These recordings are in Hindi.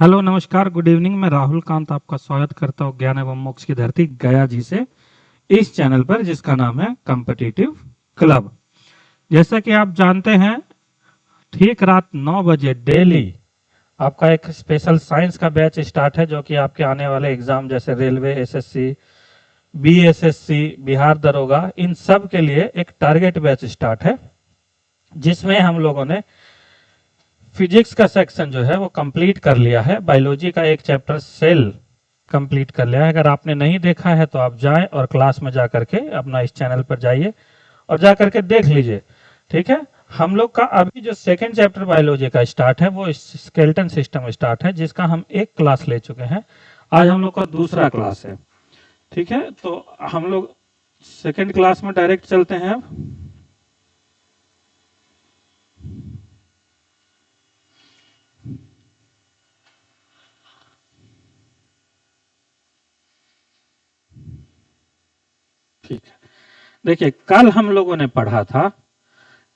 हेलो नमस्कार गुड इवनिंग। मैं राहुल कांत आपका स्वागत करता हूँ ज्ञान एवं मोक्ष की धरती गया जी से इस चैनल पर जिसका नाम है कॉम्पिटिटिव क्लब। जैसा कि आप जानते हैं ठीक रात 9 बजे डेली आपका एक स्पेशल साइंस का बैच स्टार्ट है, जो कि आपके आने वाले एग्जाम जैसे रेलवे, एसएससी, बीएसएससी, बिहार दरोगा, इन सब के लिए एक टारगेट बैच स्टार्ट है, जिसमें हम लोगों ने फिजिक्स का सेक्शन जो है वो कंप्लीट कर लिया है। बायोलॉजी का एक चैप्टर सेल कंप्लीट कर लिया है। अगर आपने नहीं देखा है तो आप जाएं और क्लास में जा करके अपना इस चैनल पर जाइए और जा करके देख लीजिए। ठीक है, हम लोग का अभी जो सेकंड चैप्टर बायोलॉजी का स्टार्ट है वो स्केलेटन सिस्टम स्टार्ट है, जिसका हम एक क्लास ले चुके हैं। आज हम लोग का दूसरा क्लास है। ठीक है, तो हम लोग सेकंड क्लास में डायरेक्ट चलते हैं। अब ठीक है, देखिए कल हम लोगों ने पढ़ा था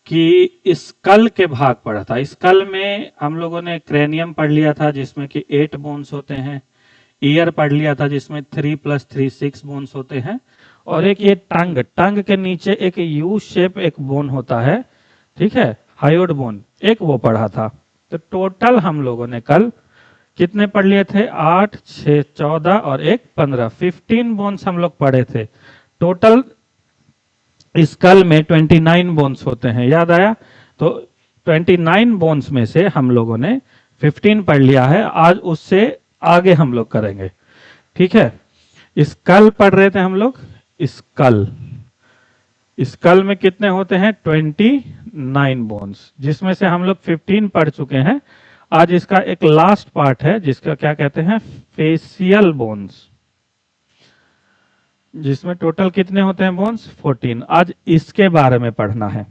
कि स्कल के भाग पढ़ा था। स्कल में हम लोगों ने क्रेनियम पढ़ लिया था जिसमें कि 8 बोन्स होते हैं। ईयर पढ़ लिया था जिसमें 3 + 3 6 बोन्स होते हैं। और एक ये टंग, टंग के नीचे एक यू शेप एक बोन होता है, ठीक है, हायोड बोन, एक वो पढ़ा था। तो टोटल हम लोगों ने कल कितने पढ़ लिए थे? 8, 6, 14 और 1 15, 15 बोन्स हम लोग पढ़े थे। टोटल स्कल में 29 बोन्स होते हैं, याद आया? तो 29 बोन्स में से हम लोगों ने 15 पढ़ लिया है। आज उससे आगे हम लोग करेंगे। ठीक है, स्कल पढ़ रहे थे हम लोग। स्कल, स्कल में कितने होते हैं? 29 बोन्स, जिसमें से हम लोग 15 पढ़ चुके हैं। आज इसका एक लास्ट पार्ट है जिसका क्या कहते हैं? फेशियल बोन्स, जिसमें टोटल कितने होते हैं बोन्स? 14। आज इसके बारे में पढ़ना है।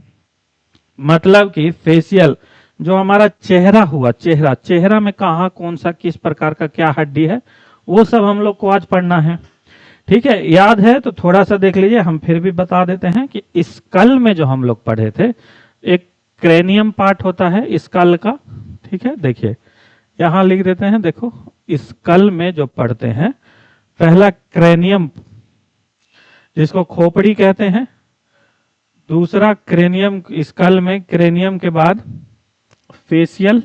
मतलब कि फेशियल जो हमारा चेहरा हुआ, चेहरा, चेहरा में कहाँ कौन सा किस प्रकार का क्या हड्डी है, वो सब हम लोग को आज पढ़ना है। ठीक है, याद है तो थोड़ा सा देख लीजिए। हम फिर भी बता देते हैं कि स्कल में जो हम लोग पढ़े थे, एक क्रेनियम पार्ट होता है स्कल का। ठीक है, देखिए यहां लिख देते हैं। देखो, स्कल में जो पढ़ते हैं, पहला क्रेनियम जिसको खोपड़ी कहते हैं, दूसरा क्रेनियम, स्कल में क्रेनियम के बाद फेशियल,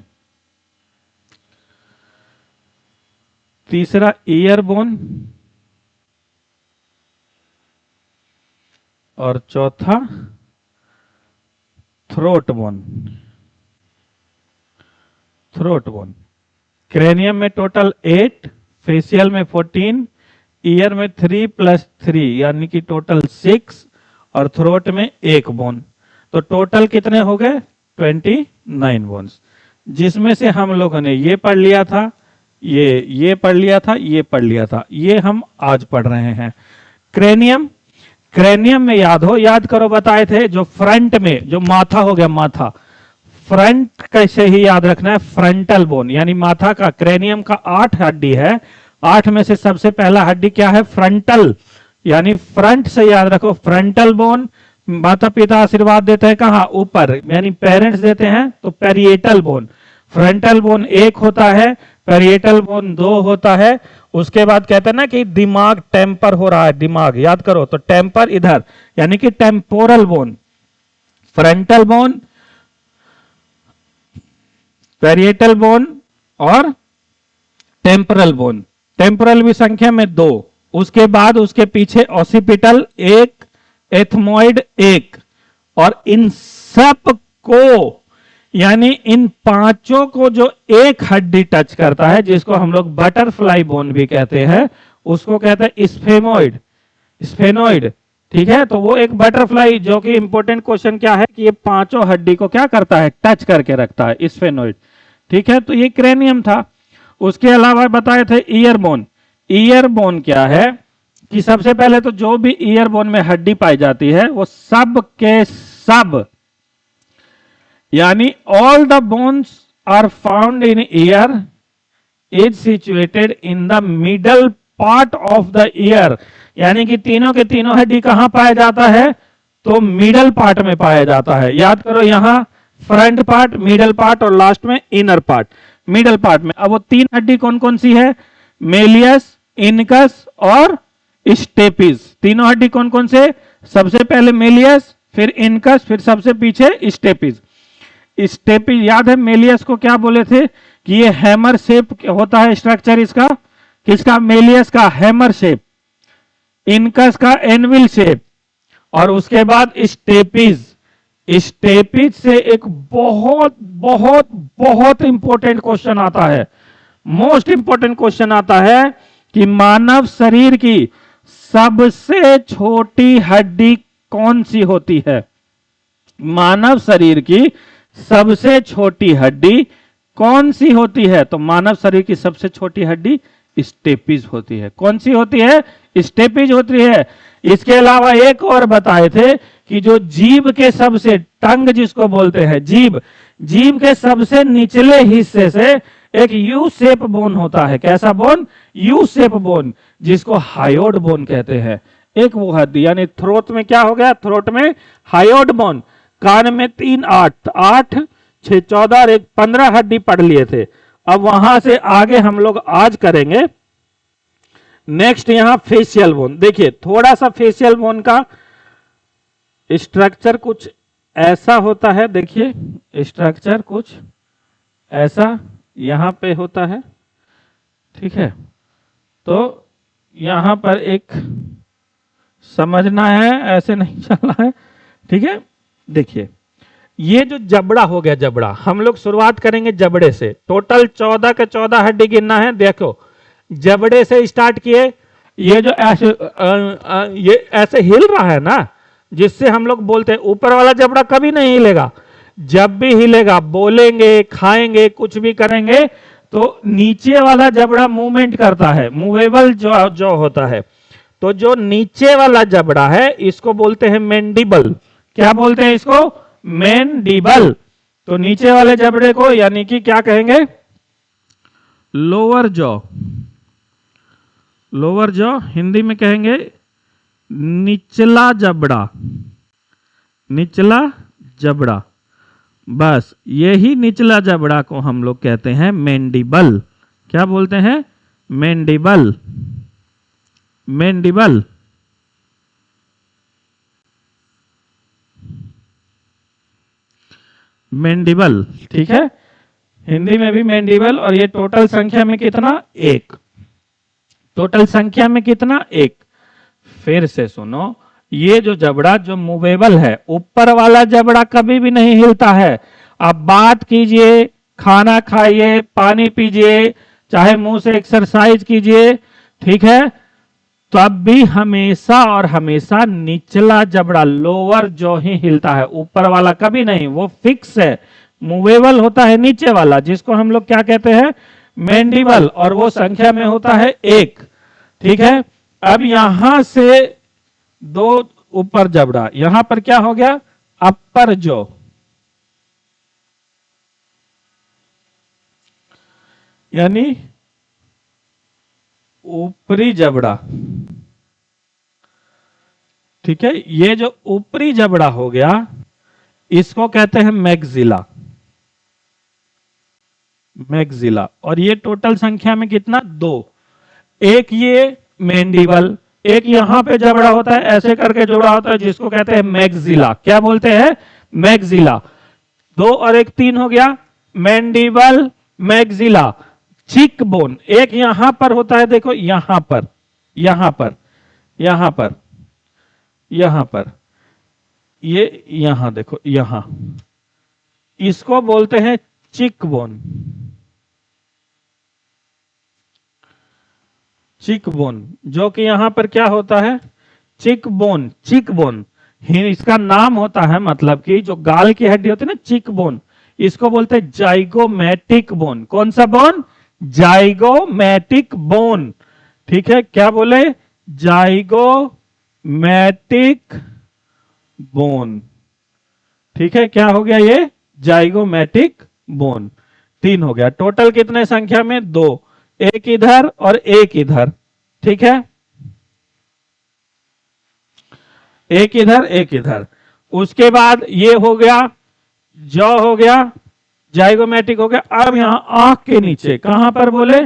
तीसरा ईयर बोन और चौथा throat bone. Throat bone, cranium में टोटल 8, फेशियल में 14, ईयर में 3 + 3 यानी कि टोटल 6 और थ्रोट में 1 बोन। तो टोटल कितने हो गए? 29 बोन्स, जिसमें से हम लोगों ने ये पढ़ लिया था, ये पढ़ लिया था, ये पढ़ लिया था। ये हम आज पढ़ रहे हैं। क्रेनियम, क्रेनियम में याद करो, बताए थे जो फ्रंट में जो माथा हो गया, माथा, फ्रंट कैसे ही याद रखना है? फ्रंटल बोन, यानी माथा का, क्रेनियम का 8 हड्डी है। 8 में से सबसे पहला हड्डी क्या है? फ्रंटल, यानी फ्रंट से याद रखो, फ्रंटल बोन। माता पिता आशीर्वाद देते हैं कहाँ? ऊपर, यानी पेरेंट्स देते हैं। तो पेरिएटल बोन, फ्रंटल बोन 1 होता है, पेरिएटल बोन 2 होता है। उसके बाद कहते हैं ना कि दिमाग टेम्पर हो रहा है, दिमाग, याद करो, तो टेम्पर इधर, यानी कि temporal bone, frontal bone, parietal bone और टेम्पोरल बोन। टेम्पोरल भी संख्या में 2। उसके बाद उसके पीछे ऑसिपिटल 1, एथमोइड 1। और इन सब को, यानी इन पांचों को जो एक हड्डी टच करता है, जिसको हम लोग बटरफ्लाई बोन भी कहते हैं, उसको कहते हैं स्फेमोइड, स्फेनोइड। ठीक है, तो वो एक बटरफ्लाई, जो कि इंपॉर्टेंट क्वेश्चन क्या है कि ये पांचों हड्डी को क्या करता है? टच करके रखता है, स्फेनोइड। ठीक है, तो ये क्रेनियम था। उसके अलावा बताए थे ईयर बोन। ईयर बोन क्या है कि सबसे पहले तो जो भी ईयर बोन में हड्डी पाई जाती है वो सब के सब, यानी all the bones are found in ear is situated in the middle part of the ear. यानी कि तीनों के तीनों हड्डी कहां पाया जाता है? तो मिडल पार्ट में पाया जाता है। याद करो, यहां फ्रंट पार्ट, मिडल पार्ट और लास्ट में इनर पार्ट। मिडल पार्ट में। अब वो तीन हड्डी कौन कौन सी है? मेलियस, इनकस और स्टेपिस। तीनों हड्डी कौन कौन से? सबसे पहले मेलियस, फिर इनकस, फिर सबसे पीछे स्टेपिस। स्टेपिस याद है मेलियस को क्या बोले थे कि ये हैमर शेप होता है स्ट्रक्चर इसका, किसका? मेलियस का हैमर शेप, इनकस का एनविल शेप, और उसके बाद स्टेपिस। स्टेपिस से एक बहुत बहुत बहुत इंपॉर्टेंट क्वेश्चन आता है, मोस्ट इंपॉर्टेंट क्वेश्चन आता है कि मानव शरीर की सबसे छोटी हड्डी कौन सी होती है? मानव शरीर की सबसे छोटी हड्डी कौन सी होती है? तो मानव शरीर की सबसे छोटी हड्डी स्टेपिस होती है। कौन सी होती है? स्टेपिस होती है। इसके अलावा एक और बताए थे कि जो जीभ के सबसे, टंग जिसको बोलते हैं, जीभ के सबसे निचले हिस्से से एक यू शेप बोन होता है। कैसा बोन? यू शेप बोन, जिसको हायोड बोन कहते हैं। एक वो हड्डी, यानी थ्रोट में क्या हो गया? थ्रोट में हायोड बोन। कान में 3, 8, 8, 6, 14 और 1, 15 हड्डी पढ़ लिए थे। अब वहां से आगे हम लोग आज करेंगे नेक्स्ट यहां फेशियल बोन। देखिए थोड़ा सा फेशियल बोन का स्ट्रक्चर कुछ ऐसा होता है। देखिए स्ट्रक्चर कुछ ऐसा यहां पे होता है, ठीक है। तो यहां पर एक समझना है, ऐसे नहीं चलना है, ठीक है। देखिए ये जो जबड़ा हो गया, जबड़ा हम लोग शुरुआत करेंगे जबड़े से। टोटल 14 के 14 हड्डी गिनना है। देखो जबड़े से स्टार्ट किए, ये जो ऐसे ये ऐसे हिल रहा है ना, जिससे हम लोग बोलते हैं। ऊपर वाला जबड़ा कभी नहीं हिलेगा। जब भी हिलेगा, बोलेंगे, खाएंगे, कुछ भी करेंगे, तो नीचे वाला जबड़ा मूवमेंट करता है, मूवेबल जो होता है। तो जो नीचे वाला जबड़ा है इसको बोलते हैं मैंडिबल। क्या बोलते हैं इसको? मैंडिबल। तो नीचे वाले जबड़े को यानी कि क्या कहेंगे? Lower jaw. Lower jaw Hindi में कहेंगे निचला जबड़ा, निचला जबड़ा। बस यही निचला जबड़ा को हम लोग कहते हैं मैंडिबल। क्या बोलते हैं? मैंडिबल। मैंडिबल। मैंडिबल, ठीक है। हिंदी में भी मैंडिबल। और ये टोटल संख्या में कितना? 1। टोटल संख्या में कितना? 1। फिर से सुनो, ये जो जबड़ा जो मूवेबल है, ऊपर वाला जबड़ा कभी भी नहीं हिलता है। आप बात कीजिए, खाना खाइए, पानी पीजिए, चाहे मुंह से एक्सरसाइज कीजिए, ठीक है, तब भी हमेशा और हमेशा निचला जबड़ा, लोअर जो ही हिलता है, ऊपर वाला कभी नहीं। वो फिक्स है। मूवेबल होता है नीचे वाला, जिसको हम लोग क्या कहते हैं? मैंडिबल। और वो संख्या में होता है 1, ठीक है। अब यहां से 2 ऊपर जबड़ा, यहां पर क्या हो गया? अपर जॉ। यानी ऊपरी जबड़ा, ठीक है। ये जो ऊपरी जबड़ा हो गया इसको कहते हैं मैक्सिला। मैक्सिला। और ये टोटल संख्या में कितना? 2। एक ये मैंडिबल, एक यहां पे जबड़ा होता है ऐसे करके जुड़ा होता है, जिसको कहते हैं मैक्सिला। क्या बोलते हैं? मैक्सिला। 2 और 1 3 हो गया। Mandible, maxilla. चिक बोन एक यहां पर होता है, देखो यहां पर, यहां पर, यहां पर, यहां पर, ये यहां देखो, यहां, इसको बोलते हैं चिक बोन। चिक बोन, जो कि यहां पर क्या होता है? चिक बोन। चिक बोन इसका नाम होता है, मतलब कि जो गाल की हड्डी होती है ना, चिक बोन, इसको बोलते हैं जाइगोमैटिक बोन। कौन सा बोन? जाइगोमैटिक बोन, ठीक है। क्या बोले? जाइगोमैटिक बोन, ठीक है। क्या हो गया ये? Zygomatic bone. 3 हो गया। टोटल कितने संख्या में? 2। एक इधर और एक इधर, ठीक है। एक इधर, एक इधर। उसके बाद ये हो गया, जॉ हो गया, जाइगोमेटिक हो गया। अब यहां आंख के नीचे, कहां पर बोले,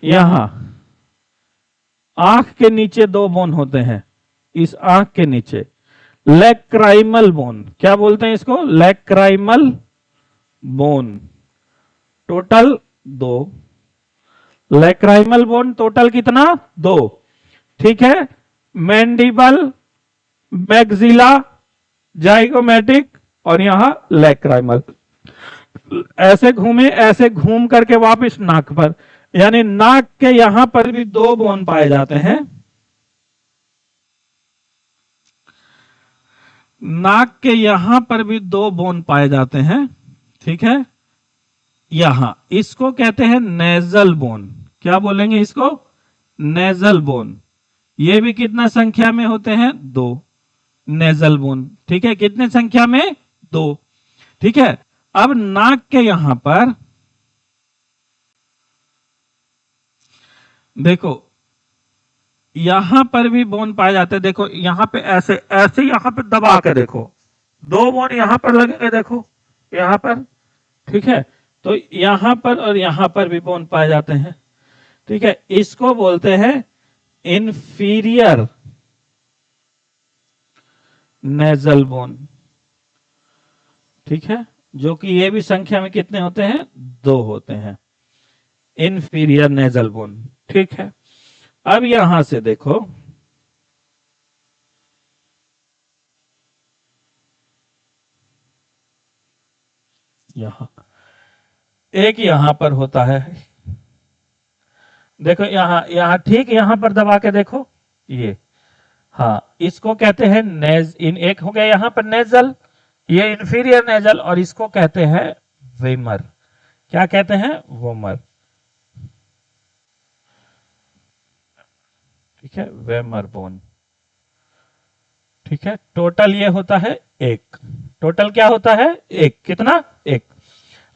यहां आंख के नीचे दो बोन होते हैं, इस आंख के नीचे लैक्राइमल बोन, क्या बोलते हैं इसको, लैक्राइमल बोन, टोटल दो। लैक्राइमल बोन टोटल कितना, दो, ठीक है। मैंडिबल, मैक्सिला, जाइगोमेटिक और यहां लैक्राइमल, ऐसे घूमे, ऐसे घूम करके वापस नाक पर, यानी नाक के यहां पर भी दो बोन पाए जाते हैं। नाक के यहां पर भी दो बोन पाए जाते हैं, ठीक है। यहां इसको कहते हैं नेजल बोन, क्या बोलेंगे इसको, नेजल बोन। ये भी कितना संख्या में होते हैं, दो, नेजल बोन, ठीक है। कितने संख्या में, दो, ठीक है। अब नाक के यहां पर देखो, यहां पर भी बोन पाए जाते हैं। देखो यहां पे ऐसे ऐसे, यहां पे दबा के देखो, दो बोन यहां पर लगेंगे, देखो यहां पर, ठीक है। तो यहां पर और यहां पर भी बोन पाए जाते हैं, ठीक है। इसको बोलते हैं इंफीरियर नेजल बोन, ठीक है। जो कि ये भी संख्या में कितने होते हैं, दो होते हैं, इंफीरियर नेजल बोन, ठीक है। अब यहां से देखो, यहां एक यहां पर होता है, देखो यहां यहां ठीक यहां पर दबा के देखो, ये, हाँ, इसको कहते हैं एक हो गया यहां पर नेजल, ये इंफीरियर नेजल, और इसको कहते हैं वेमर, क्या कहते हैं, वोमर, ठीक है, वेमर बोन, ठीक है। टोटल ये होता है एक, टोटल क्या होता है, एक, कितना, एक।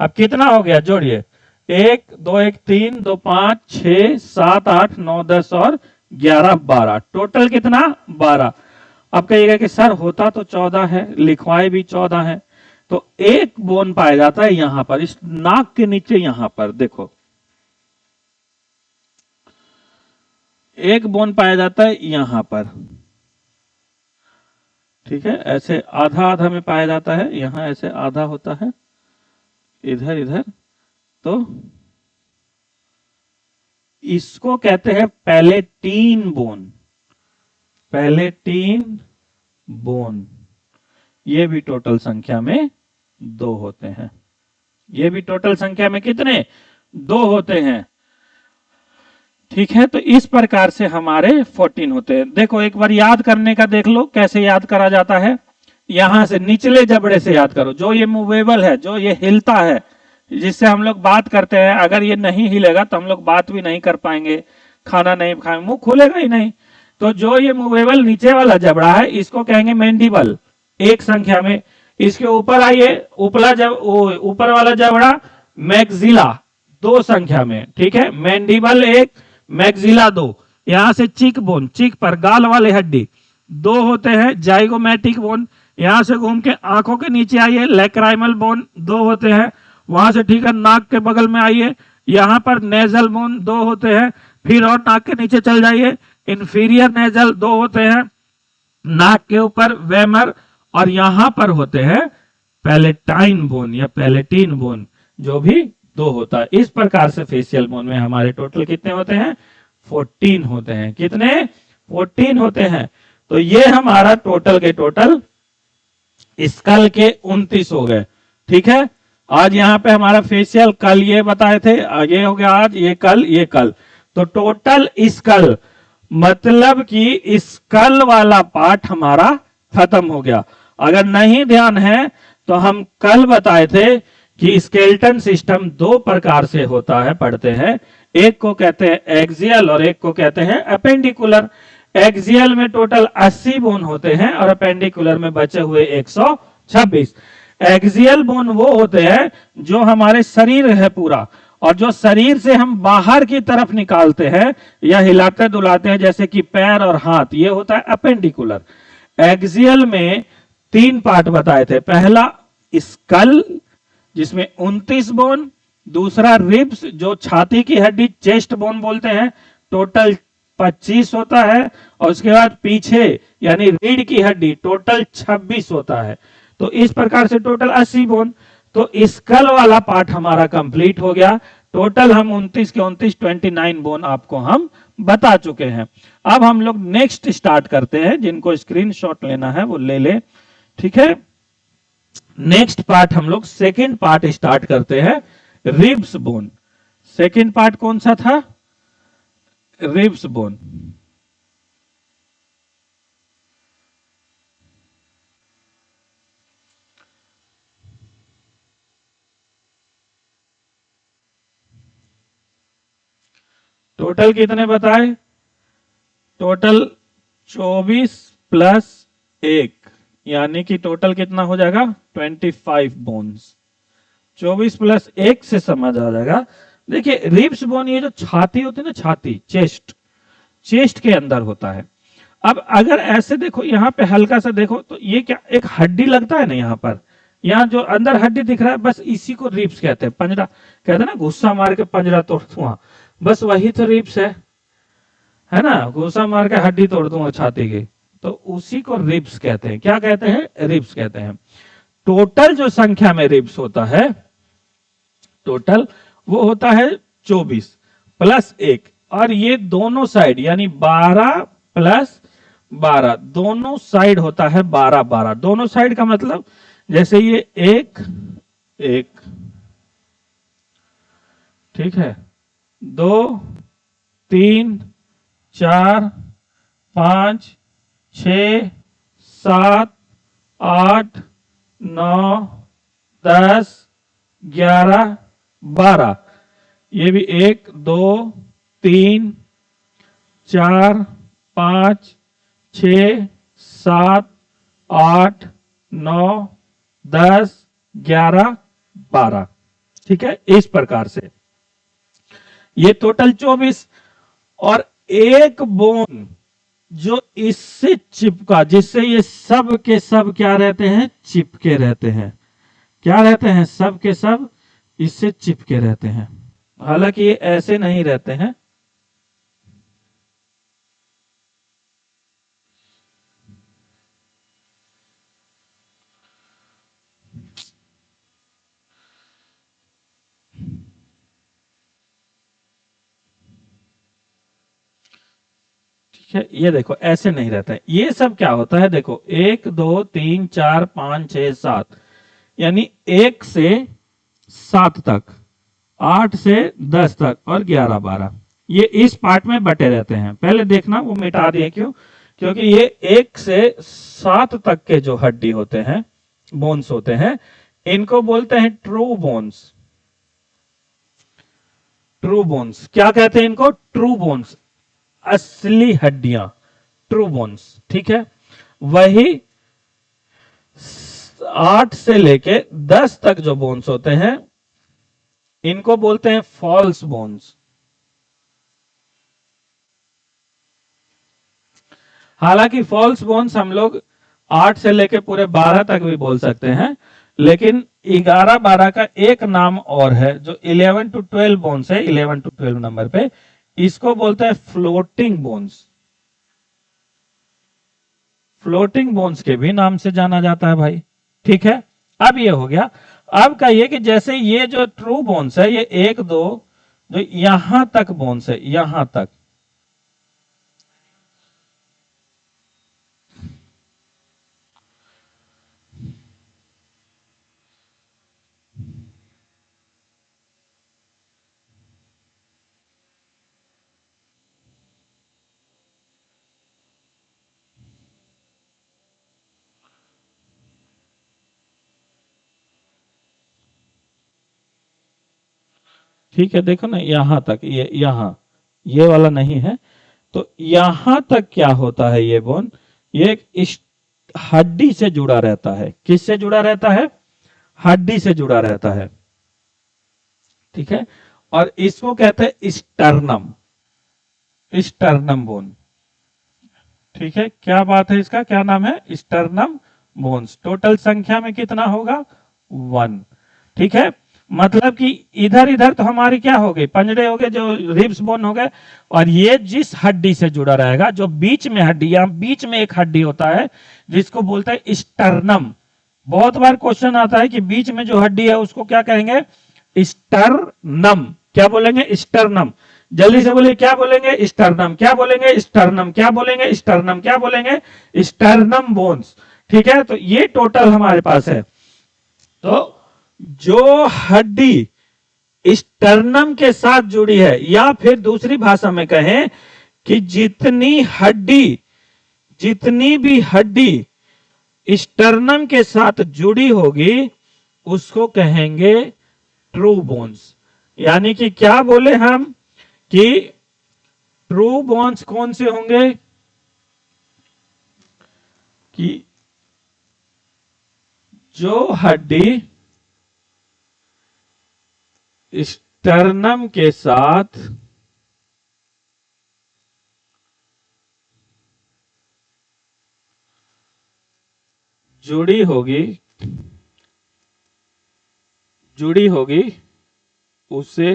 अब कितना हो गया, जोड़िए, एक दो, एक तीन, दो पांच, 6 7 8 9 10 और 11 12, टोटल कितना, 12। अब कहिएगा कि सर होता तो 14 है, लिखवाए भी 14 है। तो एक बोन पाया जाता है यहां पर, इस नाक के नीचे, यहां पर देखो एक बोन पाया जाता है यहां पर, ठीक है। ऐसे आधा आधा में पाया जाता है, यहां ऐसे आधा होता है, इधर इधर। तो इसको कहते हैं पैलेटीन बोन, पैलेटीन बोन। ये भी टोटल संख्या में दो होते हैं, ये भी टोटल संख्या में कितने, दो होते हैं, ठीक है। तो इस प्रकार से हमारे 14 होते हैं। देखो एक बार याद करने का देख लो, कैसे याद करा जाता है। यहां से निचले जबड़े से याद करो, जो ये मूवेबल है, जो ये हिलता है, जिससे हम लोग बात करते हैं। अगर ये नहीं हिलेगा तो हम लोग बात भी नहीं कर पाएंगे, खाना नहीं खाएंगे, मुंह खुलेगा ही नहीं। तो जो ये मूवेबल नीचे वाला जबड़ा है, इसको कहेंगे मैंडिबल, एक संख्या में। इसके ऊपर आइए, ऊपर वाला जबड़ा मैक्सिला, दो संख्या में, ठीक है। मैंडिबल एक, मैक्सिला दो। यहां से चिक बोन, चिक पर गाल वाले हड्डी, दो होते हैं। जाइगोमेटिक बोन, यहां से घूम के आंखों के नीचे आइए, लैक्राइमल बोन, दो होते हैं। वहां से ठीक है नाक के बगल में आइए, यहां पर नेजल बोन, दो होते हैं। फिर और नाक के नीचे चल जाइए, इंफीरियर नेजल, दो होते हैं। नाक के ऊपर वेमर, और यहां पर होते हैं पैलेटाइन बोन या पैलेटीन बोन, जो भी दो होता है। इस प्रकार से फेशियल बोन में हमारे टोटल कितने होते हैं, 14 होते हैं। कितने, 14 होते हैं। तो ये हमारा टोटल के टोटल स्कल के 29 हो गए, ठीक है। आज यहाँ पे हमारा फेशियल, कल ये बताए थे, ये हो गया आज, ये कल, ये कल। तो टोटल स्कल, मतलब कि स्कल वाला पार्ट हमारा खत्म हो गया। अगर नहीं ध्यान है तो हम कल बताए थे कि स्केलेटन सिस्टम दो प्रकार से होता है, पढ़ते हैं। एक को कहते हैं एक्सियल और एक को कहते हैं अपेंडिकुलर। एक्सियल में टोटल 80 बोन होते हैं और अपेंडिकुलर में बचे हुए 126। एक्सियल बोन वो होते हैं जो हमारे शरीर है पूरा, और जो शरीर से हम बाहर की तरफ निकालते हैं या हिलाते डुलाते हैं, जैसे कि पैर और हाथ, ये होता है अपेंडिकुलर। एक्सियल में 3 पार्ट बताए थे। पहला स्कल, जिसमें 29 बोन, दूसरा रिब्स जो छाती की हड्डी चेस्ट बोन बोलते हैं, टोटल 25 होता है, और उसके बाद पीछे यानी रीढ़ की हड्डी टोटल 26 होता है। तो इस प्रकार से टोटल 80 बोन। तो स्कल वाला पार्ट हमारा कंप्लीट हो गया। टोटल हम 29 के 29 29 बोन आपको हम बता चुके हैं। अब हम लोग नेक्स्ट स्टार्ट करते हैं, जिनको स्क्रीनशॉट लेना है वो ले ले, ठीक है। नेक्स्ट पार्ट हम लोग सेकेंड पार्ट स्टार्ट करते हैं, रिब्स बोन। सेकेंड पार्ट कौन सा था? Ribs bone. टोटल कितने बताए? टोटल 24 प्लस 1, यानी कि टोटल कितना हो जाएगा? 25 बोन्स। 24 प्लस 1 से समझ आ जाएगा। देखिए रिब्स बोन, ये जो छाती होती है ना, छाती चेस्ट, चेस्ट के अंदर होता है। अब अगर ऐसे देखो, यहाँ पे हल्का सा देखो तो ये क्या एक हड्डी लगता है ना, यहाँ पर, यहाँ जो अंदर हड्डी दिख रहा है, बस इसी को रिब्स कहते हैं। पंजरा कहते हैं ना, गुस्सा मार के पंजरा तोड़ दूंगा, बस वही तो रिब्स है ना, गुस्सा मार के हड्डी तोड़ दूंगा छाती की, तो उसी को रिब्स कहते हैं। क्या कहते हैं? रिब्स कहते हैं। टोटल जो संख्या में रिब्स होता है, टोटल वो होता है 24 प्लस 1, और ये दोनों साइड यानी 12 प्लस 12, दोनों साइड होता है 12 12। दोनों साइड का मतलब जैसे ये एक एक, ठीक है, 2 3 4 5 6 7 8 9 10 11 12, ये भी 1 2 3 4 5 6 7 8 9 10 11 12, ठीक है। इस प्रकार से ये टोटल 24, और एक बोन जो इससे चिपका, जिससे ये सब के सब क्या रहते हैं? चिपके रहते हैं। क्या रहते हैं? सब के सब इससे चिपके रहते हैं। हालांकि ये ऐसे नहीं रहते हैं, ठीक है। ये देखो ऐसे नहीं रहता है। ये सब क्या होता है? देखो 1 2 3 4 5 6 7, यानी 1 से 7 तक, 8 से 10 तक, और 11 12, ये इस पार्ट में बटे रहते हैं। पहले देखना, वो मिटा दिए क्यों? क्योंकि ये 1 से 7 तक के जो हड्डी होते हैं, बोन्स होते हैं, इनको बोलते हैं ट्रू बोन्स। ट्रू बोन्स क्या कहते हैं इनको? ट्रू बोन्स, असली हड्डियां, ट्रू बोन्स, ठीक है। वही 8 से लेके 10 तक जो बोन्स होते हैं, इनको बोलते हैं फॉल्स बोन्स। हालांकि फॉल्स बोन्स हम लोग 8 से लेके पूरे 12 तक भी बोल सकते हैं, लेकिन 11 12 का एक नाम और है जो 11 to 12 बोन्स है, 11 to 12 नंबर पे, इसको बोलते हैं फ्लोटिंग बोन्स। फ्लोटिंग बोन्स के भी नाम से जाना जाता है भाई, ठीक है। अब ये हो गया। अब कहिए कि जैसे ये जो ट्रू बोन्स है, ये 1 2 जो यहां तक बोन्स है, यहां तक, ठीक है। देखो ना यहां तक, ये यहां, ये वाला नहीं है, तो यहां तक क्या होता है? ये बोन, ये इस हड्डी से जुड़ा रहता है। किससे जुड़ा रहता है? हड्डी से जुड़ा रहता है, ठीक है। और इसको कहते हैं स्टर्नम, स्टर्नम बोन, ठीक है। क्या बात है? इसका क्या नाम है? Sternum bones. टोटल संख्या में कितना होगा? 1। ठीक है, मतलब कि इधर इधर तो हमारी क्या हो गई, पंजरे हो गए, जो रिब्स बोन हो गए, और ये जिस हड्डी से जुड़ा रहेगा, जो बीच में हड्डी, यहाँ बीच में एक हड्डी होता है जिसको बोलते हैं स्टर्नम। बहुत बार क्वेश्चन आता है कि बीच में जो हड्डी है उसको क्या कहेंगे, स्टर्नम। क्या बोलेंगे, स्टर्नम। जल्दी से बोलिए, क्या बोलेंगे, स्टर्नम। क्या बोलेंगे, स्टर्नम। क्या बोलेंगे, स्टर्नम। क्या बोलेंगे, स्टर्नम बोन्स। ठीक है, तो ये टोटल हमारे पास है। तो जो हड्डी स्टर्नम के साथ जुड़ी है, या फिर दूसरी भाषा में कहें कि जितनी भी हड्डी स्टर्नम के साथ जुड़ी होगी उसको कहेंगे ट्रू बोन्स। यानी कि क्या बोले हम कि ट्रू बोन्स कौन से होंगे, कि जो हड्डी स्टर्नम के साथ जुड़ी होगी उसे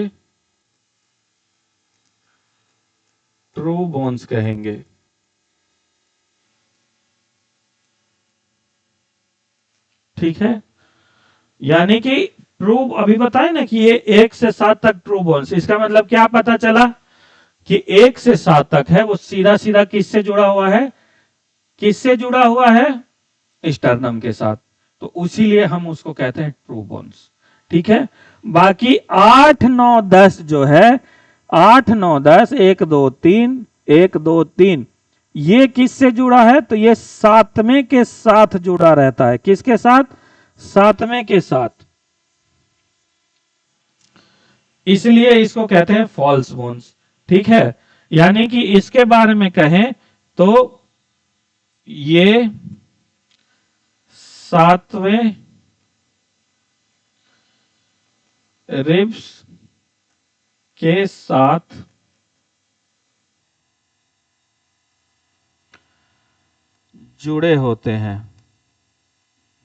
ट्रू बोन्स कहेंगे। ठीक है, यानी कि ट्रू, अभी बताए ना कि ये 1 से 7 तक ट्रू बोन्स, इसका मतलब क्या पता चला कि 1 से 7 तक है वो सीधा सीधा किससे जुड़ा हुआ है, किससे जुड़ा हुआ है, स्टर्नम के साथ। तो उसीलिए हम उसको कहते हैं ट्रू बोन्स। ठीक है, बाकी 8 9 10 जो है, 8 9 10 1 2 3 1 2 3, ये किससे जुड़ा है, तो ये सातवें के साथ जुड़ा रहता है। किसके साथ, सातवें के साथ, इसलिए इसको कहते हैं फॉल्स बोन्स। ठीक है, यानी कि इसके बारे में कहें तो ये सातवें रिब्स के साथ जुड़े होते हैं,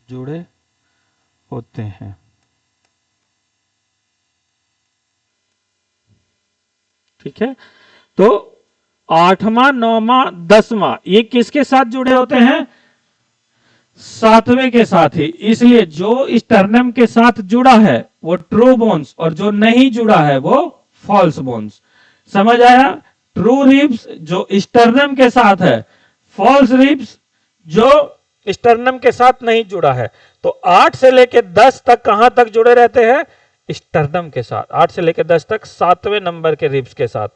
जुड़े होते हैं। ठीक है, तो 8वां 9वां 10वां ये किसके साथ जुड़े होते हैं, सातवें के साथ ही। इसलिए जो स्टर्नम के साथ जुड़ा है वो ट्रू बोन्स, और जो नहीं जुड़ा है वो फॉल्स बोन्स। समझ आया, ट्रू रिब्स जो स्टर्नम के साथ है, फॉल्स रिब्स जो स्टर्नम के साथ नहीं जुड़ा है। तो 8 से लेकर 10 तक कहां तक जुड़े रहते हैं, स्टर्नम के साथ। 8 से लेकर 10 तक सातवें नंबर के रिब्स के साथ,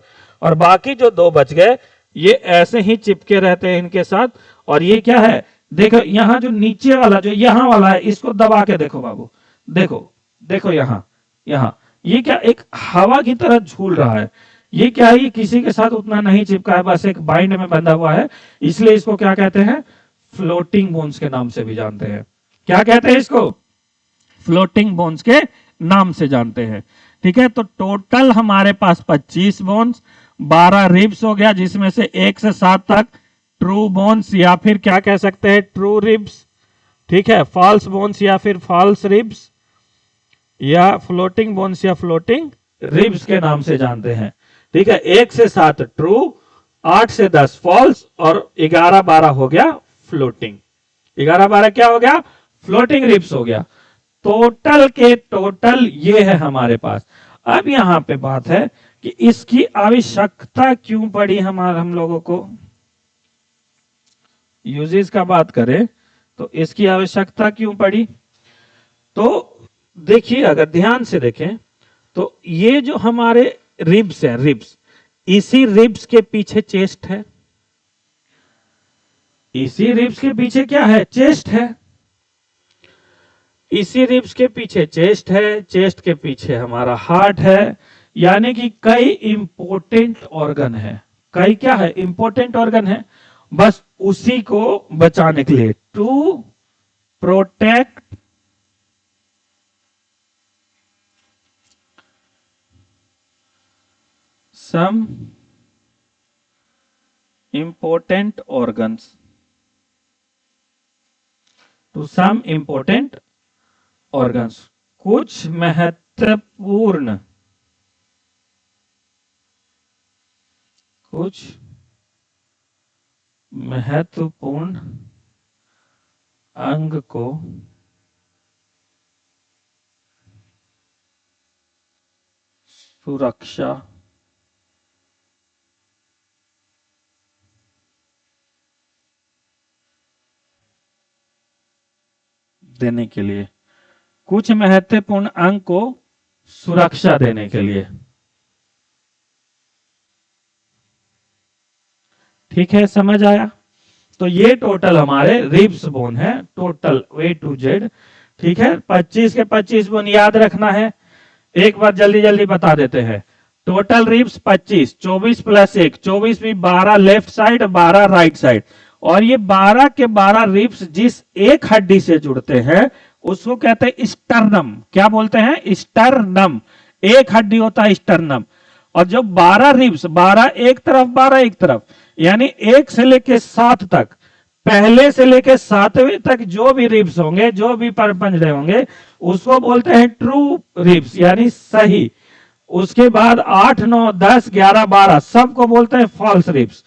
और बाकी जो 2 बच गए ये ऐसे ही चिपके रहते हैं इनके साथ। और ये क्या है, देखो यहां जो नीचे वाला, जो यहां वाला है, इसको दबा के देखो बाबू, देखो देखो यहां यहां, ये क्या एक हवा की तरह झूल रहा है। ये क्या है, ये किसी के साथ उतना नहीं चिपका है, बस एक बाइंड में बंधा हुआ है। इसलिए इसको क्या कहते हैं, फ्लोटिंग बोन्स के नाम से भी जानते हैं। क्या कहते हैं इसको, फ्लोटिंग बोन्स के नाम से जानते हैं। ठीक है, तो टोटल हमारे पास 25 बोन्स, 12 रिब्स हो गया, जिसमें से 1 से 7 तक ट्रू बोन्स, या फिर क्या कह सकते हैं, ट्रू रिब्स। ठीक है, फॉल्स बोन्स या फिर फॉल्स रिब्स, या फ्लोटिंग बोन्स या फ्लोटिंग रिब्स के नाम से जानते हैं। ठीक है, 1 से 7 ट्रू, 8 से 10 फॉल्स, और 11 12 हो गया फ्लोटिंग। 11 12 क्या हो गया, फ्लोटिंग रिब्स हो गया। टोटल के टोटल ये है हमारे पास। अब यहां पे बात है कि इसकी आवश्यकता क्यों पड़ी हम लोगों को। यूजेस का बात करें तो इसकी आवश्यकता क्यों पड़ी, तो देखिए अगर ध्यान से देखें तो ये जो हमारे रिब्स है, रिब्स, इसी रिब्स के पीछे चेस्ट है, इसी रिब्स के पीछे क्या है, चेस्ट है। इसी रिब्स के पीछे चेस्ट है, चेस्ट के पीछे हमारा हार्ट है। यानी कि कई इंपॉर्टेंट ऑर्गन है, कई क्या है, इंपॉर्टेंट ऑर्गन है। बस उसी को बचाने के लिए, to protect some important organs, to some important organs, कुछ महत्वपूर्ण अंग को सुरक्षा देने के लिए, कुछ महत्वपूर्ण अंग को सुरक्षा देने के लिए। ठीक है, समझ आया? तो ये टोटल हमारे रिब्स बोन है, टोटल A to Z। ठीक है, 25 के 25 बोन याद रखना है। एक बार जल्दी जल्दी बता देते हैं। टोटल रिब्स 25, 24 प्लस 1, 24 भी 12 लेफ्ट साइड, 12 राइट साइड। और ये 12 के 12 रिब्स जिस एक हड्डी से जुड़ते हैं उसको कहते हैं स्टर्नम। क्या बोलते हैं? स्टर्नम। एक हड्डी होता है स्टर्नम। और जो 12 रिब्स, 12 एक तरफ 12 एक तरफ, यानी 1 से लेके 7 तक, पहले से लेके 7वें तक जो भी रिब्स होंगे, जो भी परपंजरे होंगे, उसको बोलते हैं ट्रू रिब्स, यानी सही। उसके बाद 8, 9, 10, 11, 12 सबको बोलते हैं फॉल्स रिब्स।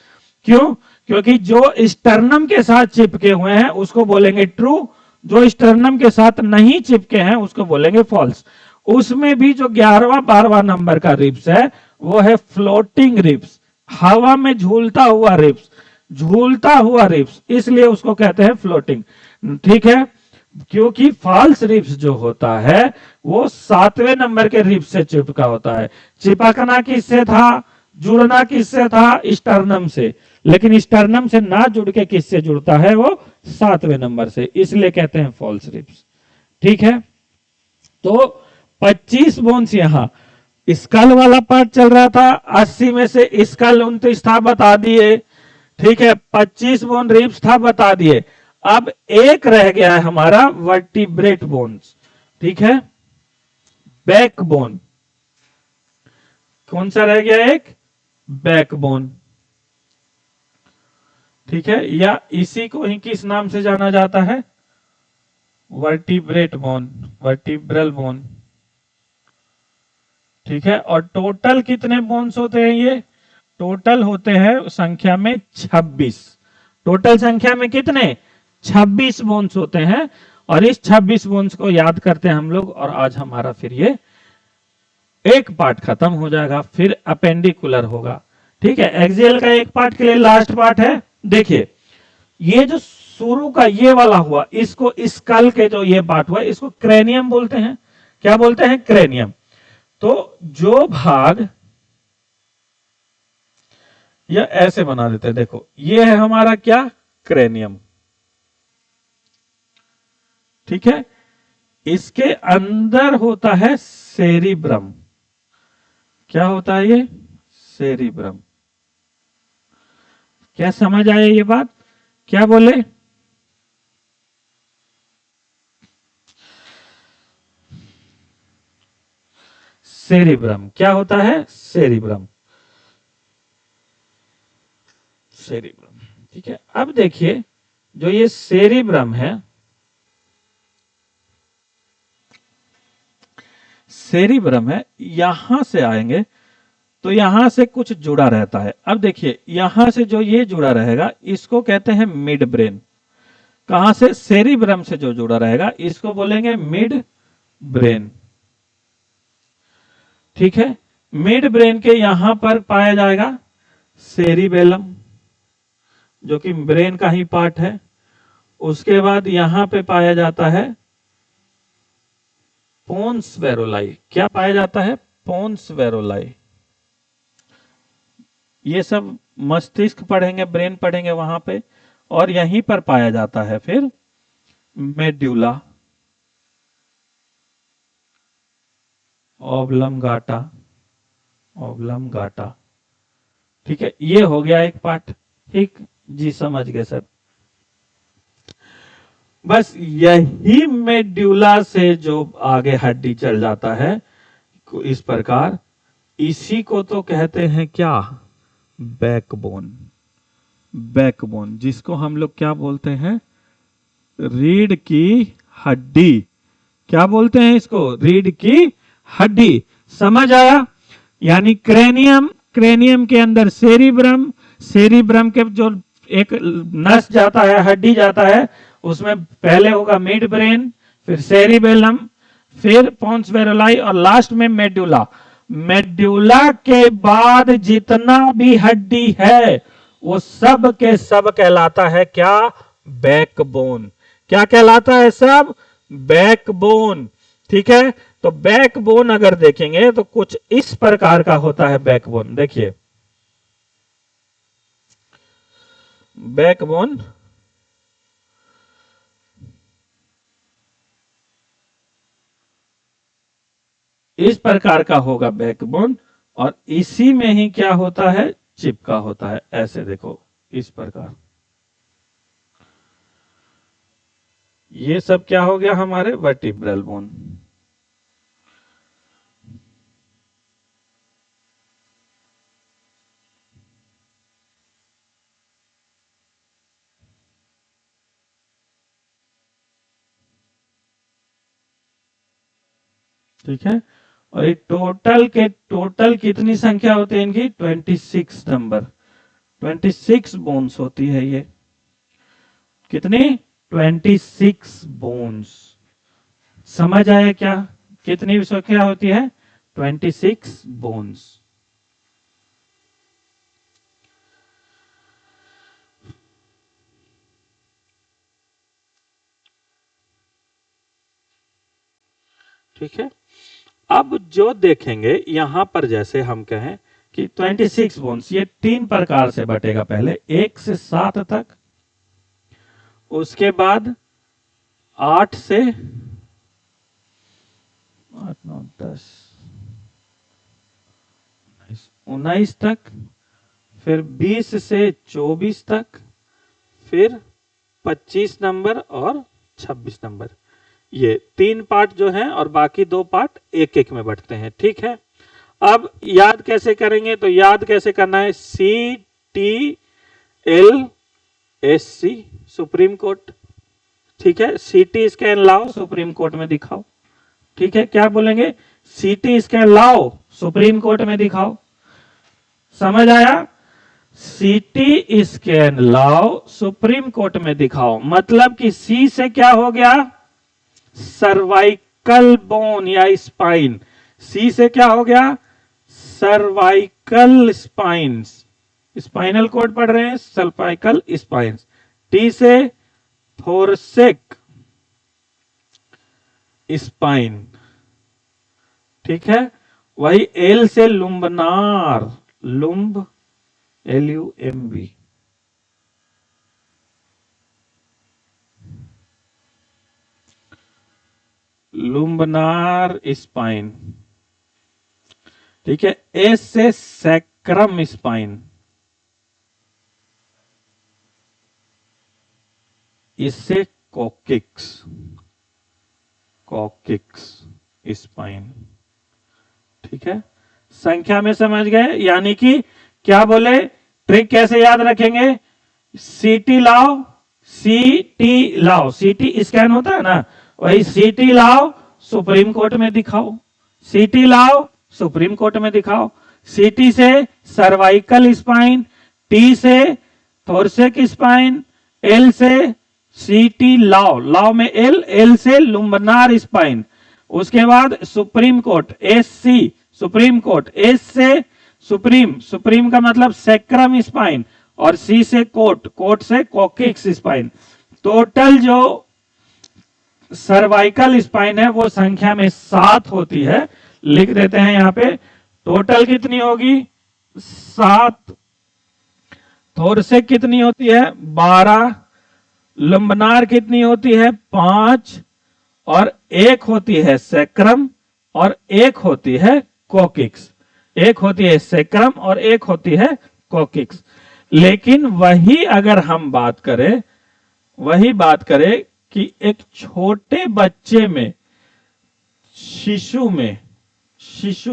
क्यों? क्योंकि जो स्टर्नम के साथ चिपके हुए हैं उसको बोलेंगे ट्रू, जो स्टर्नम के साथ नहीं चिपके हैं उसको बोलेंगे फॉल्स। उसमें भी जो 11वां 12वां नंबर का रिब्स है वो है फ्लोटिंग रिब्स, हवा में झूलता हुआ रिब्स, झूलता हुआ रिब्स, इसलिए उसको कहते हैं फ्लोटिंग। ठीक है, क्योंकि फॉल्स रिब्स जो होता है वो 7वें नंबर के रिब्स से चिपका होता है। चिपकना किससे था? जुड़ना किससे था? स्टर्नम से। लेकिन स्टर्नम से ना जुड़ के किससे जुड़ता है? वो 7वें नंबर से, इसलिए कहते हैं फॉल्स रिब्स। ठीक है, तो 25 बोन्स यहां स्कल वाला पार्ट चल रहा था, 80 में से स्कल 29 था, बता दिए। ठीक है, 25 बोन रिब्स था, बता दिए। अब एक रह गया है हमारा वर्टिब्रेट बोन्स। ठीक है, बैकबोन। कौन सा रह गया? एक बैकबोन। ठीक है, या इसी को ही किस नाम से जाना जाता है? Vertebrate bone, vertebral bone. ठीक है, और टोटल कितने बोन्स होते हैं? ये टोटल होते हैं संख्या में 26। टोटल संख्या में कितने? 26 बोन्स होते हैं। और इस 26 बोन्स को याद करते हैं हम लोग। और आज हमारा फिर ये एक पार्ट खत्म हो जाएगा, फिर अपेंडिकुलर होगा। ठीक है, एक्सियल का एक पार्ट के लिए लास्ट पार्ट है। देखिए, ये जो शुरू का ये वाला हुआ, इसको स्कल के जो ये पार्ट हुआ इसको क्रेनियम बोलते हैं। क्या बोलते हैं? क्रेनियम। तो जो भाग, या ऐसे बना देते हैं, देखो ये है हमारा क्या? क्रेनियम। ठीक है, इसके अंदर होता है सेरिब्रम। क्या होता है ये? सेरिब्रम। क्या समझ आया ये बात? क्या बोले? सेरिब्रम क्या होता है? Cerebrum, cerebrum. ठीक है, अब देखिए जो ये सेरिब्रम है, सेरिब्रम है, यहां से आएंगे तो यहां से कुछ जुड़ा रहता है। अब देखिए यहां से जो ये जुड़ा रहेगा इसको कहते हैं मिड ब्रेन। कहां से? सेरिब्रम से जो जुड़ा रहेगा इसको बोलेंगे मिड ब्रेन। ठीक है, मिड ब्रेन के यहां पर पाया जाएगा सेरिबेलम, जो कि ब्रेन का ही पार्ट है। उसके बाद यहां पे पाया जाता है पोन्स वेरोलाई। क्या पाया जाता है? पोन्स वेरोलाई। ये सब मस्तिष्क पढ़ेंगे, ब्रेन पढ़ेंगे वहां पे। और यहीं पर पाया जाता है फिर मेड्यूला ऑब्लंगाटा, ऑब्लंगाटा। ठीक है, ये हो गया एक पार्ट। ठीक जी, समझ गए सर। बस यही मेड्यूला से जो आगे हड्डी चल जाता है इस प्रकार, इसी को तो कहते हैं क्या? बैकबोन। बैकबोन, जिसको हम लोग क्या बोलते हैं? रीढ़ की हड्डी। क्या बोलते हैं इसको? रीढ़ की हड्डी। समझ आया? यानी क्रेनियम, क्रेनियम के अंदर सेरिब्रम, सेरिब्रम के जो एक नस जाता है, हड्डी जाता है, उसमें पहले होगा मिड ब्रेन, फिर सेरिबेलम, फिर पोन्स वेरोलाई और लास्ट में मेड्यूला। मेड्यूला के बाद जितना भी हड्डी है वो सब के सब कहलाता है क्या? बैकबोन। क्या कहलाता है सब? बैकबोन। ठीक है, तो बैकबोन अगर देखेंगे तो कुछ इस प्रकार का होता है बैकबोन। देखिए बैकबोन इस प्रकार का होगा बैकबोन, और इसी में ही क्या होता है? चिपका होता है। ऐसे देखो इस प्रकार। ये सब क्या हो गया? हमारे वर्टिब्रल बोन। ठीक है, और ये टोटल कितनी संख्या होती है इनकी? 26 नंबर, 26 बोन्स होती है ये। कितनी? 26 बोन्स। समझ आया क्या? कितनी संख्या होती है? 26 बोन्स। ठीक है, अब जो देखेंगे यहां पर, जैसे हम कहें कि 26 बोन्स, ये 3 प्रकार से बटेगा। पहले 1 से 7 तक, उसके बाद 8 से 8, 9, 10, 19 तक, फिर 20 से 24 तक, फिर 25 नंबर और 26 नंबर। ये 3 पार्ट जो हैं, और बाकी 2 पार्ट एक एक में बटते हैं। ठीक है, अब याद कैसे करेंगे? तो याद कैसे करना है? CTLSC supreme court. ठीक है, CT स्कैन लाओ, सुप्रीम कोर्ट में दिखाओ। ठीक है, क्या बोलेंगे? CT स्कैन लाओ, सुप्रीम कोर्ट में दिखाओ। समझ आया? CT स्कैन लाओ, सुप्रीम कोर्ट में दिखाओ। मतलब कि C से क्या हो गया? सर्वाइकल बोन या स्पाइन। C से क्या हो गया? Cervical spines. स्पाइनल कोड पढ़ रहे हैं, सर्वाइकल स्पाइन्स। T से थोरसिक स्पाइन। ठीक है, वही L से लुम्बनार, लुम्ब, LUMB। लुम्बनार स्पाइन। ठीक है, S से सैक्रम स्पाइन, इससे कॉकिक्स, कॉकिक्स स्पाइन। ठीक है, संख्या में समझ गए? यानी कि क्या बोले? ट्रिक कैसे याद रखेंगे? CT लाओ, CT लाओ, CT स्कैन होता है ना, वही CT लाओ, सुप्रीम कोर्ट में दिखाओ। CT लाओ, सुप्रीम कोर्ट में दिखाओ। CT से सर्वाइकल स्पाइन, T से थोरसिक स्पाइन, L से CT लाओ, लाओ में L से लुम्बनार स्पाइन। उसके बाद supreme court, SC supreme court, S से सुप्रीम, सुप्रीम का मतलब सैक्रम स्पाइन, और C से कोर्ट, कोर्ट से कॉकिक्स स्पाइन। टोटल जो सर्वाइकल स्पाइन है वो संख्या में 7 होती है। लिख देते हैं यहां पे, टोटल कितनी होगी? 7। थोरसिक कितनी होती है? 12। लंबनार कितनी होती है? 5। और एक होती है सैक्रम, और एक होती है कॉकिक्स। एक होती है सैक्रम और एक होती है कॉकिक्स। लेकिन वही अगर हम बात करें, वही बात करें कि एक छोटे बच्चे में, शिशु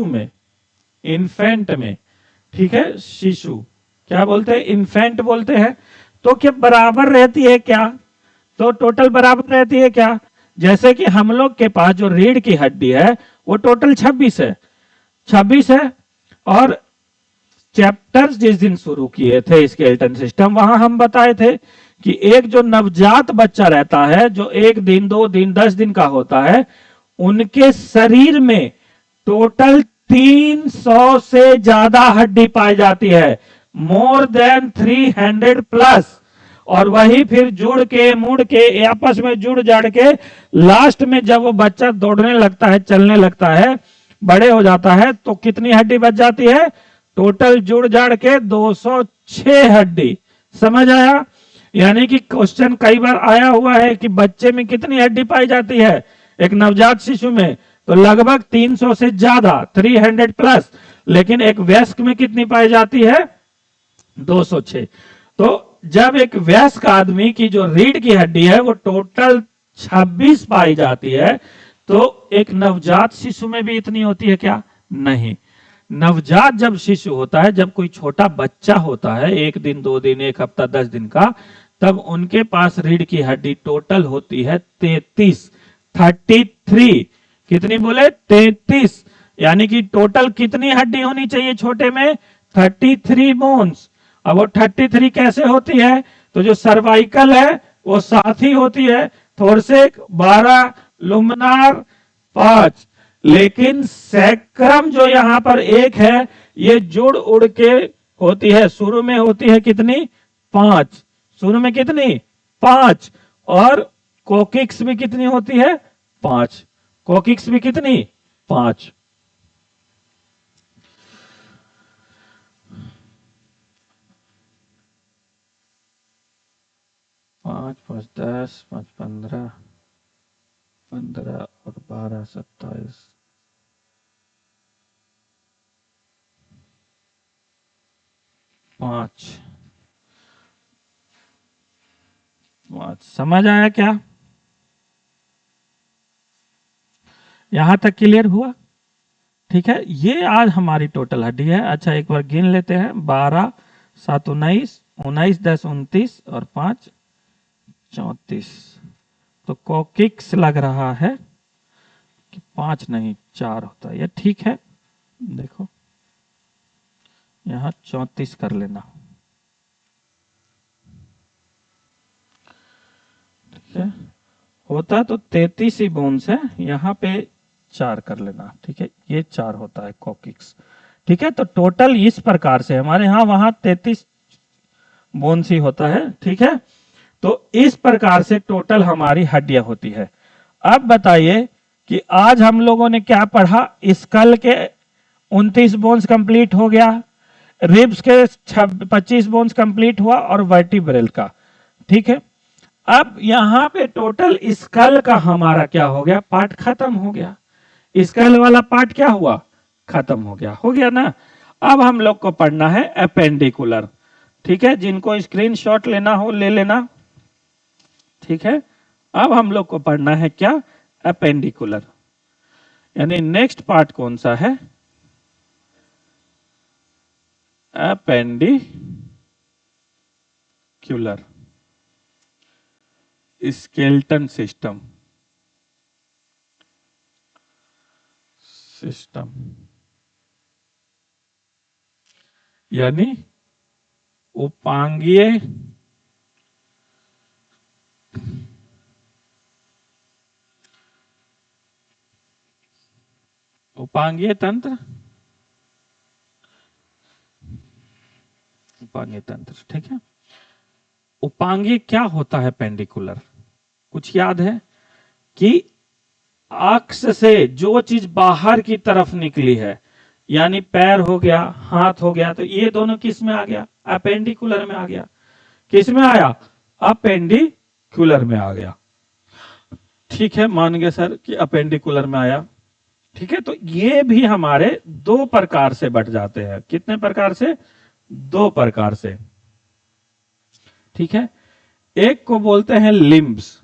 में, इन्फेंट में, ठीक है, शिशु क्या बोलते हैं? इन्फेंट बोलते हैं। तो क्या बराबर रहती है क्या? तो टोटल बराबर रहती है क्या? जैसे कि हम लोग के पास जो रीढ़ की हड्डी है वो टोटल 26 है, 26 है। और चैप्टर्स जिस दिन शुरू किए थे स्केलेटन सिस्टम, वहां हम बताए थे कि एक जो नवजात बच्चा रहता है, जो 1 दिन 2 दिन 10 दिन का होता है, उनके शरीर में टोटल 300 से ज्यादा हड्डी पाई जाती है, मोर देन 300 प्लस। और वही फिर जुड़ के मुड़ के आपस में जुड़ जाड़ के लास्ट में जब वो बच्चा दौड़ने लगता है, चलने लगता है, बड़े हो जाता है, तो कितनी हड्डी बच जाती है? टोटल जुड़ जाड़ के 206 हड्डी। समझ आया? यानी कि क्वेश्चन कई बार आया हुआ है कि बच्चे में कितनी हड्डी पाई जाती है, एक नवजात शिशु में, तो लगभग 300 से ज्यादा, 300 प्लस। लेकिन एक वयस्क में कितनी पाई जाती है? 206। तो जब एक वयस्क आदमी की जो रीढ़ की हड्डी है वो टोटल 26 पाई जाती है, तो एक नवजात शिशु में भी इतनी होती है क्या? नहीं। नवजात जब शिशु होता है, जब कोई छोटा बच्चा होता है, 1 दिन 2 दिन 1 हफ्ता 10 दिन का, तब उनके पास रीढ़ की हड्डी टोटल होती है 33। कितनी बोले? 33। यानी कि टोटल कितनी हड्डी होनी चाहिए छोटे में? 33 बोन्स। अब वो 33 कैसे होती है? तो जो सर्वाइकल है वो 7 ही होती है, थोरसेक 12, लुम्नार 5। लेकिन सैक्रम जो यहां पर 1 है, ये जुड़ उड़ के होती है। शुरू में होती है कितनी? 5। शुरू में कितनी? 5। और कोकिक्स भी कितनी होती है? 5। कोकिक्स भी कितनी? 5। 5 5 10 5 15 15 और 12 27। 5 समझ आया क्या? यहां तक क्लियर हुआ? ठीक है, ये आज हमारी टोटल हड्डी है। अच्छा, एक बार गिन लेते हैं। 12 7 19, 19 10 29 और 5 34। तो कोकिक्स लग रहा है कि 5 नहीं 4 होता है। ये ठीक है, देखो यहां 34 कर लेना। ठीक है, होता तो 33 ही बोन्स है, यहां पे 4 कर लेना। ठीक है, ये 4 होता है कोकिक्स। ठीक है, तो टोटल इस प्रकार से हमारे यहां वहां 33 बोन्स ही होता है। ठीक है, तो इस प्रकार से टोटल हमारी हड्डियां होती है। अब बताइए कि आज हम लोगों ने क्या पढ़ा? स्कल के 29 बोन्स कंप्लीट हो गया, रिब्स के 25 बोन्स कंप्लीट हुआ और वर्टिब्रल का। ठीक है, अब यहां पे टोटल स्कल का हमारा क्या हो गया? पार्ट खत्म हो गया। स्कल वाला पार्ट क्या हुआ? खत्म हो गया ना। अब हम लोग को पढ़ना है अपेंडिकुलर। ठीक है, जिनको स्क्रीनशॉट लेना हो ले लेना। ठीक है, अब हम लोग को पढ़ना है क्या? अपेंडिकुलर। यानी नेक्स्ट पार्ट कौन सा है? Appendicular skeleton system. यानी उपांगीय तंत्र। उपांगीय तंत्र। ठीक है, उपांगीय क्या होता है? पेंडिकुलर कुछ याद है कि अक्ष से जो चीज बाहर की तरफ निकली है, यानी पैर हो गया, हाथ हो गया, तो ये दोनों किस में आ गया? अपेंडिकुलर में आ गया। किस में आया? अपेंडिकुलर में आ गया। ठीक है, मान गए सर कि अपेंडिकुलर में आया। ठीक है, तो ये भी हमारे 2 प्रकार से बट जाते हैं। कितने प्रकार से? 2 प्रकार से। ठीक है, एक को बोलते हैं लिम्ब्स।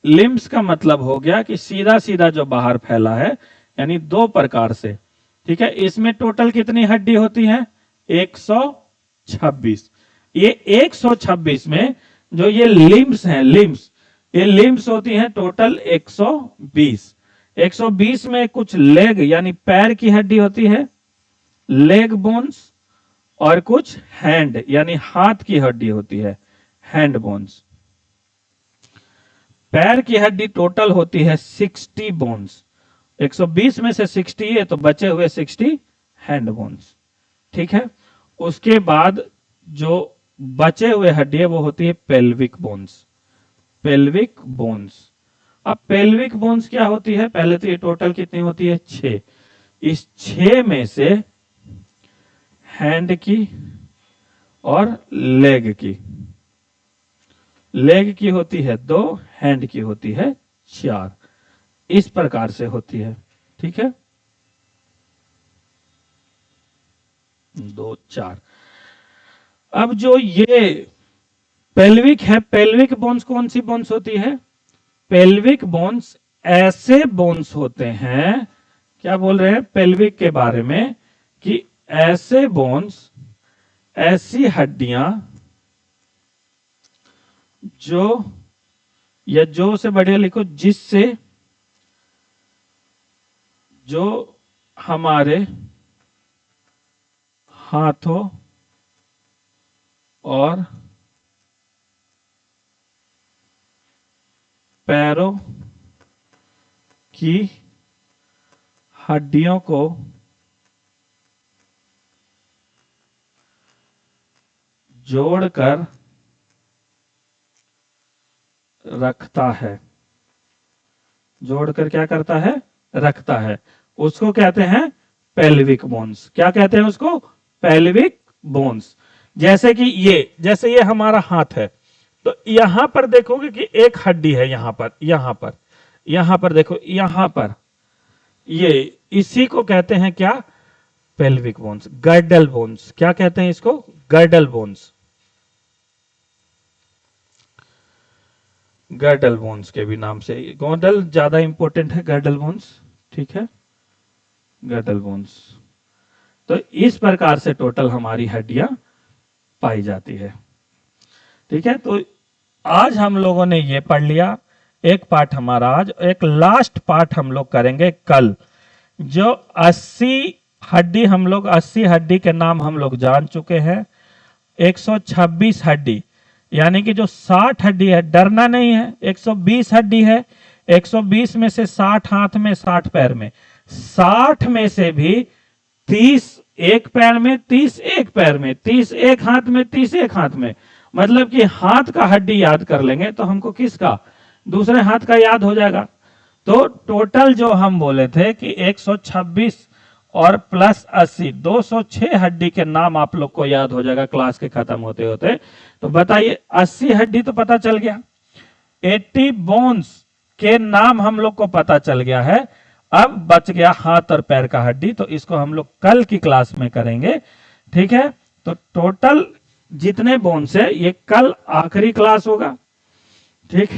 लिम्ब्स का मतलब हो गया कि सीधा सीधा जो बाहर फैला है, यानी 2 प्रकार से। ठीक है, इसमें टोटल कितनी हड्डी होती है? 126। ये 126 में जो ये लिम्ब्स हैं, लिम्ब्स ये लिम्स होती हैं टोटल 120। 120 में कुछ लेग यानी पैर की हड्डी होती है, लेग बोन्स, और कुछ हैंड यानी हाथ की हड्डी होती है, हैंड बोन्स। पैर की हड्डी टोटल होती है 60 बोन्स। 120 में से 60 है तो बचे हुए 60 हैंड बोन्स। ठीक है, उसके बाद जो बचे हुए हड्डी है वो होती है पेल्विक बोन्स। Pelvic bones. अब पेल्विक बोन्स क्या होती है, पहले तो ये टोटल कितनी होती है 6। इस 6 में से हैंड की और लेग की होती है 2, हैंड की होती है 4। इस प्रकार से होती है। ठीक है, 2 4। अब जो ये पेल्विक है, पेल्विक बोन्स कौन सी बोन्स होती है? पेल्विक बोन्स ऐसे बोन्स होते हैं, क्या बोल रहे हैं पेल्विक के बारे में, कि ऐसे बोन्स, ऐसी हड्डियां जो, या जो से बढ़िया लिखो, जिससे जो हमारे हाथों और पैरों की हड्डियों को जोड़कर रखता है। जोड़कर क्या करता है? रखता है। उसको कहते हैं पेल्विक बोन्स। क्या कहते हैं उसको? Pelvic bones. जैसे कि जैसे ये हमारा हाथ है, तो यहां पर देखोगे कि एक हड्डी है, यहां पर देखो, यहां पर ये, इसी को कहते हैं क्या? Pelvic bones, girdle bones. क्या कहते हैं इसको? Girdle bones. गर्डल बोन्स के भी नाम से, गर्डल ज्यादा इंपॉर्टेंट है, गर्डल बोन्स। ठीक है, गर्डल बोन्स। तो इस प्रकार से टोटल हमारी हड्डियां पाई जाती है। ठीक है, तो आज हम लोगों ने ये पढ़ लिया, एक पार्ट हमारा आज, एक लास्ट पार्ट हम लोग करेंगे कल। जो 80 हड्डी, हम लोग 80 हड्डी के नाम हम लोग जान चुके हैं। 126 हड्डी, यानी कि जो 60 हड्डी है, डरना नहीं है, 120 हड्डी है। 120 में से 60 हाथ में, 60 पैर में, 60 में से भी 30 एक पैर में, 30 एक पैर में, 30 एक हाथ में, 30 एक हाथ में, मतलब कि हाथ का हड्डी याद कर लेंगे तो हमको किसका? दूसरे हाथ का याद हो जाएगा। तो टोटल जो हम बोले थे कि 126 और प्लस 80, 206 हड्डी के नाम आप लोग को याद हो जाएगा क्लास के खत्म होते होते। तो बताइए, 80 हड्डी तो पता चल गया, 80 बोन्स के नाम हम लोग को पता चल गया है। अब बच गया हाथ और पैर का हड्डी, तो इसको हम लोग कल की क्लास में करेंगे। ठीक है, तो टोटल जितने बोन्स है, ये कल आखिरी क्लास होगा। ठीक,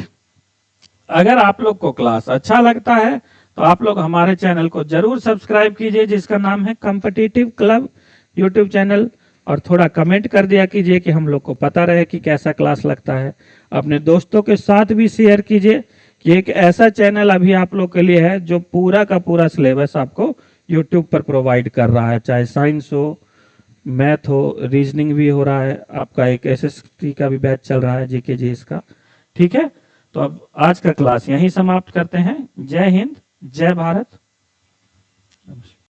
अगर आप लोग को क्लास अच्छा लगता है तो आप लोग हमारे चैनल को जरूर सब्सक्राइब कीजिए, जिसका नाम है कॉम्पिटिटिव क्लब यूट्यूब चैनल, और थोड़ा कमेंट कर दिया कीजिए कि हम लोग को पता रहे कि कैसा क्लास लगता है। अपने दोस्तों के साथ भी शेयर कीजिए कि एक ऐसा चैनल अभी आप लोग के लिए है जो पूरा का पूरा सिलेबस आपको यूट्यूब पर प्रोवाइड कर रहा है, चाहे साइंस हो, मैथ हो, रीजनिंग भी हो रहा है, आपका एक एसएसटी का भी बैच चल रहा है, जीके जीएस का। ठीक है, तो अब आज का क्लास यहीं समाप्त करते हैं। जय हिंद, जय भारत।